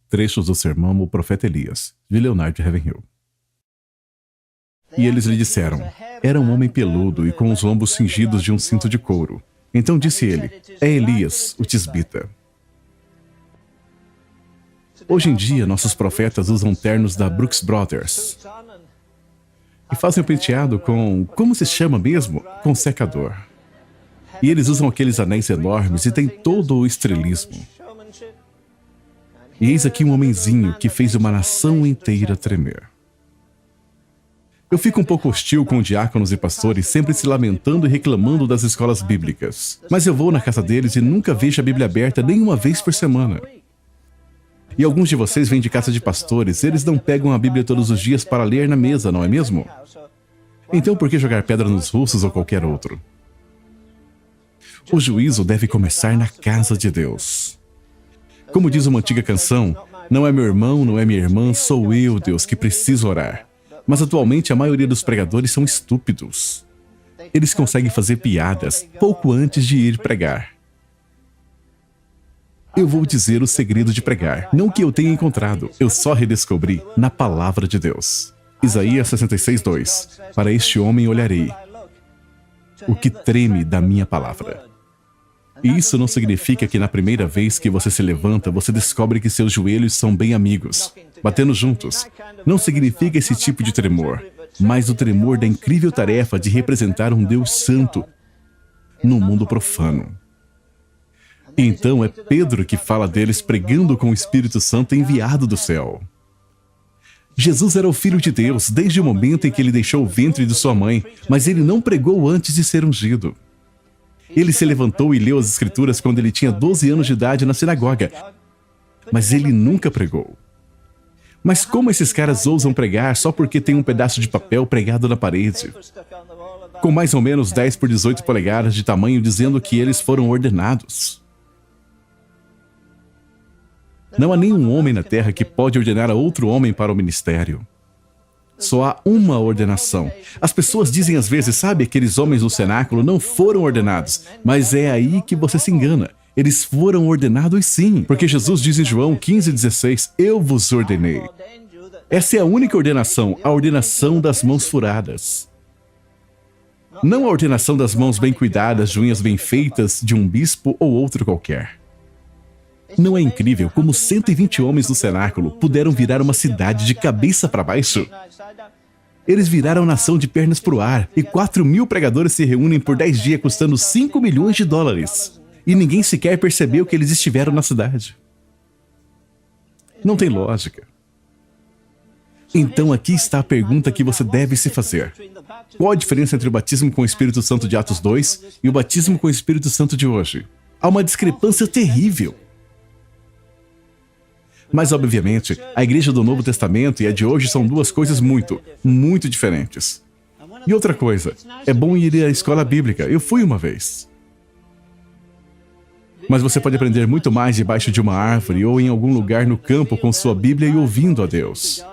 Trechos do sermão O Profeta Elias, de Leonard Ravenhill. E eles lhe disseram: era um homem peludo e com os lombos cingidos de um cinto de couro. Então disse ele: é Elias, o tisbita. Hoje em dia, nossos profetas usam ternos da Brooks Brothers e fazem o penteado com, como se chama mesmo? Com secador. E eles usam aqueles anéis enormes e tem todo o estrelismo. E eis aqui um homenzinho que fez uma nação inteira tremer. Eu fico um pouco hostil com diáconos e pastores sempre se lamentando e reclamando das escolas bíblicas. Mas eu vou na casa deles e nunca vejo a Bíblia aberta nem uma vez por semana. E alguns de vocês vêm de casa de pastores, eles não pegam a Bíblia todos os dias para ler na mesa, não é mesmo? Então por que jogar pedra nos russos ou qualquer outro? O juízo deve começar na casa de Deus. Como diz uma antiga canção, não é meu irmão, não é minha irmã, sou eu, Deus, que preciso orar. Mas atualmente a maioria dos pregadores são estúpidos. Eles conseguem fazer piadas pouco antes de ir pregar. Eu vou dizer o segredo de pregar, não que eu tenha encontrado, eu só redescobri na palavra de Deus. Isaías 66:2. Para este homem olharei, o que treme da minha palavra. E isso não significa que na primeira vez que você se levanta, você descobre que seus joelhos são bem amigos, batendo juntos. Não significa esse tipo de tremor, mas o tremor da incrível tarefa de representar um Deus santo no mundo profano. E então é Pedro que fala deles pregando com o Espírito Santo enviado do céu. Jesus era o Filho de Deus desde o momento em que ele deixou o ventre de sua mãe, mas ele não pregou antes de ser ungido. Ele se levantou e leu as Escrituras quando ele tinha 12 anos de idade na sinagoga, mas ele nunca pregou. Mas como esses caras ousam pregar só porque tem um pedaço de papel pregado na parede, com mais ou menos 10 por 18 polegadas de tamanho, dizendo que eles foram ordenados? Não há nenhum homem na terra que pode ordenar a outro homem para o ministério. Só há uma ordenação. As pessoas dizem às vezes, sabe, aqueles homens no cenáculo não foram ordenados. Mas é aí que você se engana. Eles foram ordenados sim. Porque Jesus diz em João 15:16, eu vos ordenei. Essa é a única ordenação, a ordenação das mãos furadas. Não a ordenação das mãos bem cuidadas, de unhas bem feitas, de um bispo ou outro qualquer. Não é incrível como 120 homens no cenáculo puderam virar uma cidade de cabeça para baixo? Eles viraram nação de pernas para o ar, e 4.000 pregadores se reúnem por 10 dias custando $5 milhões. E ninguém sequer percebeu que eles estiveram na cidade. Não tem lógica. Então aqui está a pergunta que você deve se fazer. Qual a diferença entre o batismo com o Espírito Santo de Atos 2 e o batismo com o Espírito Santo de hoje? Há uma discrepância terrível. Mas, obviamente, a igreja do Novo Testamento e a de hoje são duas coisas muito diferentes. E outra coisa, é bom ir à escola bíblica. Eu fui uma vez. Mas você pode aprender muito mais debaixo de uma árvore ou em algum lugar no campo com sua Bíblia e ouvindo a Deus,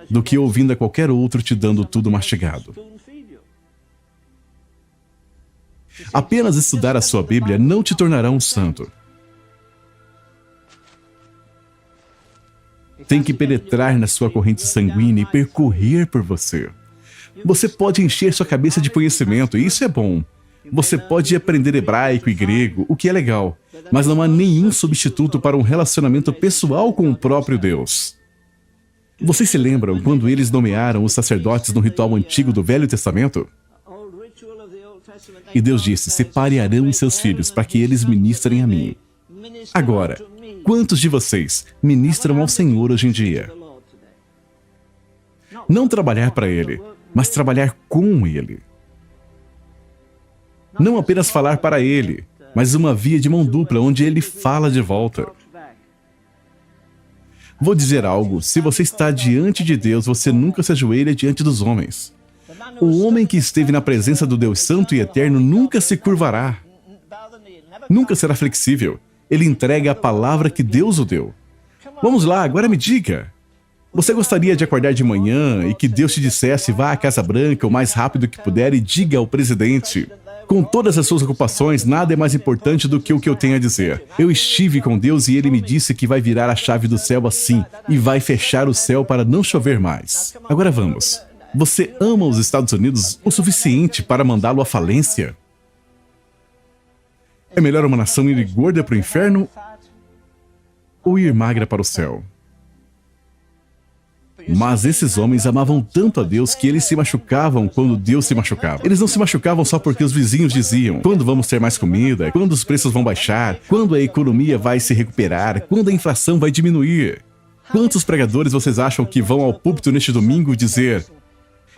do que ouvindo a qualquer outro te dando tudo mastigado. Apenas estudar a sua Bíblia não te tornará um santo. Tem que penetrar na sua corrente sanguínea e percorrer por você. Você pode encher sua cabeça de conhecimento, e isso é bom. Você pode aprender hebraico e grego, o que é legal, mas não há nenhum substituto para um relacionamento pessoal com o próprio Deus. Vocês se lembram quando eles nomearam os sacerdotes no ritual antigo do Velho Testamento? E Deus disse, separe Arão e seus filhos para que eles ministrem a mim. Agora, quantos de vocês ministram ao Senhor hoje em dia? Não trabalhar para Ele, mas trabalhar com Ele. Não apenas falar para Ele, mas uma via de mão dupla onde Ele fala de volta. Vou dizer algo, se você está diante de Deus, você nunca se ajoelha diante dos homens. O homem que esteve na presença do Deus Santo e Eterno nunca se curvará. Nunca será flexível. Ele entrega a palavra que Deus o deu. Vamos lá, agora me diga. Você gostaria de acordar de manhã e que Deus te dissesse, vá à Casa Branca o mais rápido que puder e diga ao presidente, Com todas as suas ocupações, nada é mais importante do que o que eu tenho a dizer. Eu estive com Deus e Ele me disse que vai virar a chave do céu assim e vai fechar o céu para não chover mais. Agora vamos. Você ama os Estados Unidos o suficiente para mandá-lo à falência? É melhor uma nação ir gorda para o inferno ou ir magra para o céu? Mas esses homens amavam tanto a Deus que eles se machucavam quando Deus se machucava. Eles não se machucavam só porque os vizinhos diziam: quando vamos ter mais comida? Quando os preços vão baixar? Quando a economia vai se recuperar? Quando a inflação vai diminuir? Quantos pregadores vocês acham que vão ao púlpito neste domingo dizer: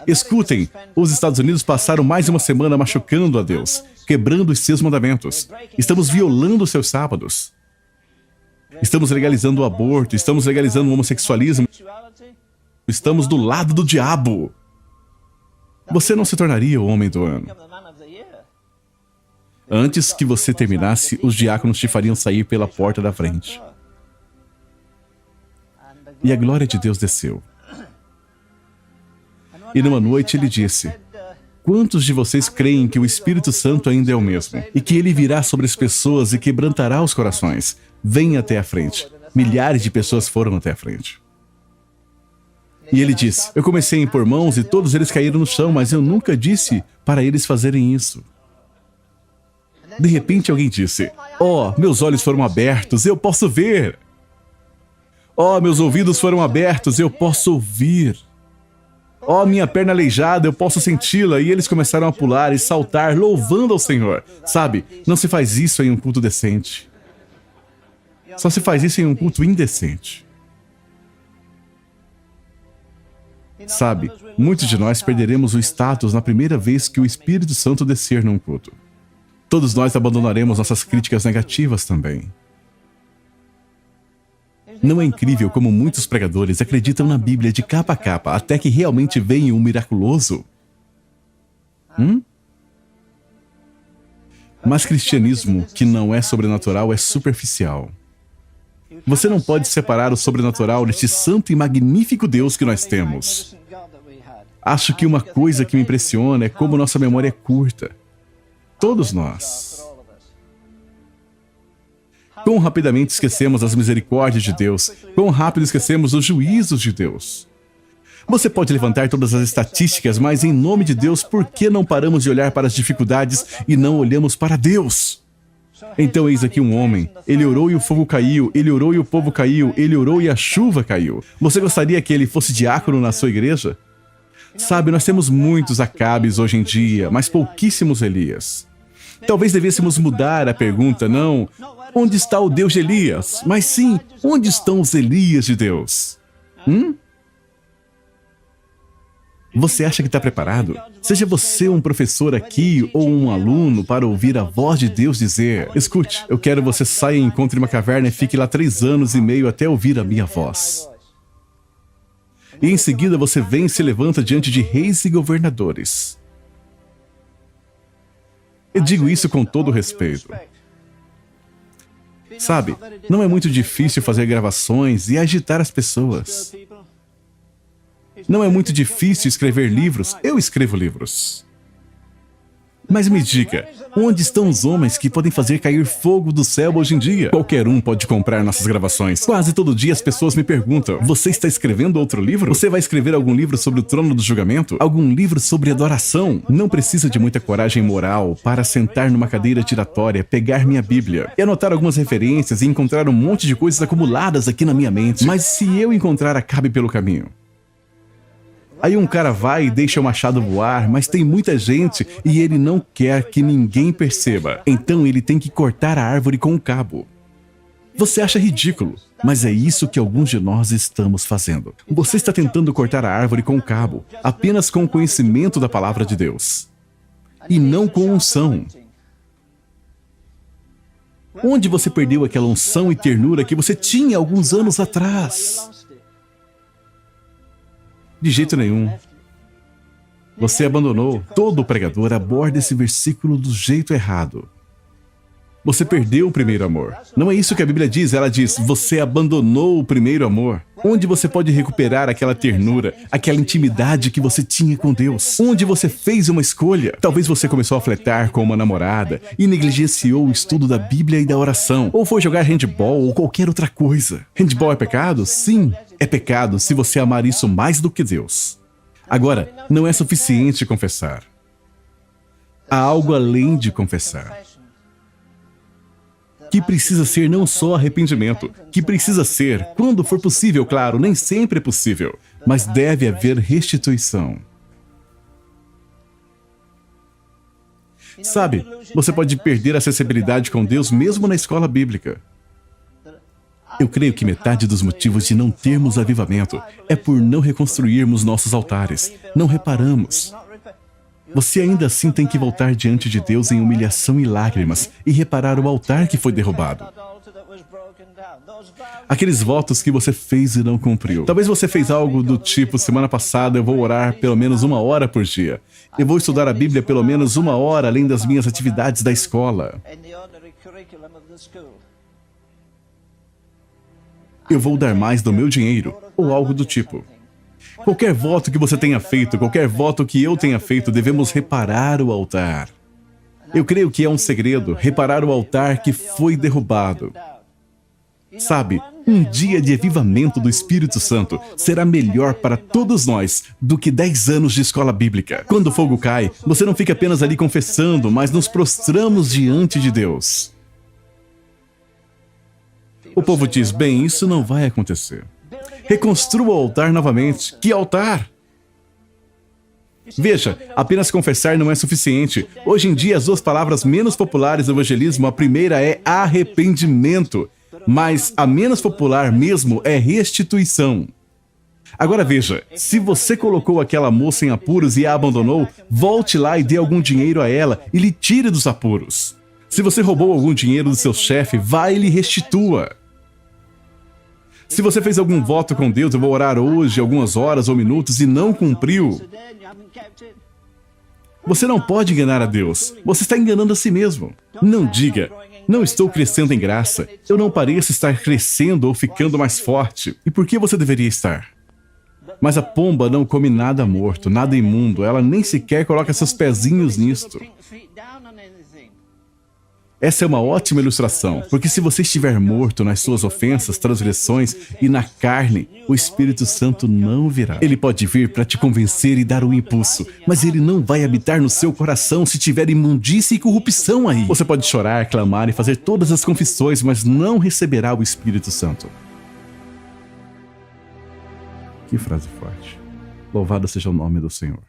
escutem, os Estados Unidos passaram mais uma semana machucando a Deus, quebrando os seus mandamentos. Estamos violando os seus sábados. Estamos legalizando o aborto, estamos legalizando o homossexualismo. Estamos do lado do diabo. Você não se tornaria o homem do ano. Antes que você terminasse, os diáconos te fariam sair pela porta da frente. E a glória de Deus desceu. E numa noite ele disse: quantos de vocês creem que o Espírito Santo ainda é o mesmo? E que ele virá sobre as pessoas e quebrantará os corações? Venha até a frente. Milhares de pessoas foram até a frente. E ele disse: eu comecei a impor mãos e todos eles caíram no chão, mas eu nunca disse para eles fazerem isso. De repente alguém disse: oh, meus olhos foram abertos, eu posso ver. Oh, meus ouvidos foram abertos, eu posso ouvir. Oh, minha perna aleijada, eu posso senti-la. E eles começaram a pular e saltar, louvando ao Senhor. Sabe, não se faz isso em um culto decente. Só se faz isso em um culto indecente. Sabe, muitos de nós perderemos o status na primeira vez que o Espírito Santo descer num culto. Todos nós abandonaremos nossas críticas negativas também. Não é incrível como muitos pregadores acreditam na Bíblia de capa a capa até que realmente venha um miraculoso? Mas cristianismo que não é sobrenatural é superficial. Você não pode separar o sobrenatural deste santo e magnífico Deus que nós temos. Acho que uma coisa que me impressiona é como nossa memória é curta. Todos nós. Quão rapidamente esquecemos as misericórdias de Deus. Quão rápido esquecemos os juízos de Deus. Você pode levantar todas as estatísticas, mas em nome de Deus, por que não paramos de olhar para as dificuldades e não olhamos para Deus? Então eis aqui um homem, ele orou e o fogo caiu, ele orou e o povo caiu, ele orou e a chuva caiu. Você gostaria que ele fosse diácono na sua igreja? Sabe, nós temos muitos Acabes hoje em dia, mas pouquíssimos Elias. Talvez devêssemos mudar a pergunta, não, onde está o Deus de Elias? Mas sim, onde estão os Elias de Deus? Você acha que está preparado? Seja você um professor aqui ou um aluno para ouvir a voz de Deus dizer: escute, eu quero você saia e encontre uma caverna e fique lá 3 anos e meio até ouvir a minha voz. E em seguida você vem e se levanta diante de reis e governadores. Eu digo isso com todo respeito. Sabe, não é muito difícil fazer gravações e agitar as pessoas. Não é muito difícil escrever livros. Eu escrevo livros. Mas me diga, onde estão os homens que podem fazer cair fogo do céu hoje em dia? Qualquer um pode comprar nossas gravações. Quase todo dia as pessoas me perguntam: você está escrevendo outro livro? Você vai escrever algum livro sobre o trono do julgamento? Algum livro sobre adoração? Não precisa de muita coragem moral para sentar numa cadeira giratória, pegar minha Bíblia e anotar algumas referências e encontrar um monte de coisas acumuladas aqui na minha mente. Mas se eu encontrar Acabe pelo caminho? Aí um cara vai e deixa o machado voar, mas tem muita gente e ele não quer que ninguém perceba. Então ele tem que cortar a árvore com um cabo. Você acha ridículo, mas é isso que alguns de nós estamos fazendo. Você está tentando cortar a árvore com um cabo, apenas com o conhecimento da palavra de Deus. E não com unção. Onde você perdeu aquela unção e ternura que você tinha alguns anos atrás? De jeito nenhum. Você abandonou. Todo pregador aborda esse versículo do jeito errado. Você perdeu o primeiro amor. Não é isso que a Bíblia diz, ela diz, você abandonou o primeiro amor. Onde você pode recuperar aquela ternura, aquela intimidade que você tinha com Deus? Onde você fez uma escolha? Talvez você começou a flertar com uma namorada e negligenciou o estudo da Bíblia e da oração. Ou foi jogar handball ou qualquer outra coisa. Handball é pecado? Sim, é pecado se você amar isso mais do que Deus. Agora, não é suficiente confessar. Há algo além de confessar. Que precisa ser não só arrependimento, que precisa ser, quando for possível, claro, nem sempre é possível, mas deve haver restituição. Sabe, você pode perder a acessibilidade com Deus mesmo na escola bíblica. Eu creio que metade dos motivos de não termos avivamento é por não reconstruirmos nossos altares, não reparamos. Você ainda assim tem que voltar diante de Deus em humilhação e lágrimas e reparar o altar que foi derrubado. Aqueles votos que você fez e não cumpriu. Talvez você fez algo do tipo, semana passada eu vou orar pelo menos 1 hora por dia. Eu vou estudar a Bíblia pelo menos 1 hora além das minhas atividades da escola. Eu vou dar mais do meu dinheiro, ou algo do tipo. Qualquer voto que você tenha feito, qualquer voto que eu tenha feito, devemos reparar o altar. Eu creio que é um segredo, reparar o altar que foi derrubado. Sabe, um dia de avivamento do Espírito Santo será melhor para todos nós do que 10 anos de escola bíblica. Quando o fogo cai, você não fica apenas ali confessando, mas nos prostramos diante de Deus. O povo diz, bem, isso não vai acontecer. Reconstrua o altar novamente. Que altar? Veja, apenas confessar não é suficiente. Hoje em dia, as 2 palavras menos populares do evangelismo, a primeira é arrependimento, mas a menos popular mesmo é restituição. Agora veja, se você colocou aquela moça em apuros e a abandonou, volte lá e dê algum dinheiro a ela e lhe tire dos apuros. Se você roubou algum dinheiro do seu chefe, vá e lhe restitua. Se você fez algum voto com Deus, eu vou orar hoje, algumas horas ou minutos, e não cumpriu, você não pode enganar a Deus. Você está enganando a si mesmo. Não diga, não estou crescendo em graça. Eu não pareço estar crescendo ou ficando mais forte. E por que você deveria estar? Mas a pomba não come nada morto, nada imundo. Ela nem sequer coloca seus pezinhos nisto. Essa é uma ótima ilustração, porque se você estiver morto nas suas ofensas, transgressões e na carne, o Espírito Santo não virá. Ele pode vir para te convencer e dar um impulso, mas ele não vai habitar no seu coração se tiver imundícia e corrupção aí. Você pode chorar, clamar e fazer todas as confissões, mas não receberá o Espírito Santo. Que frase forte. Louvado seja o nome do Senhor.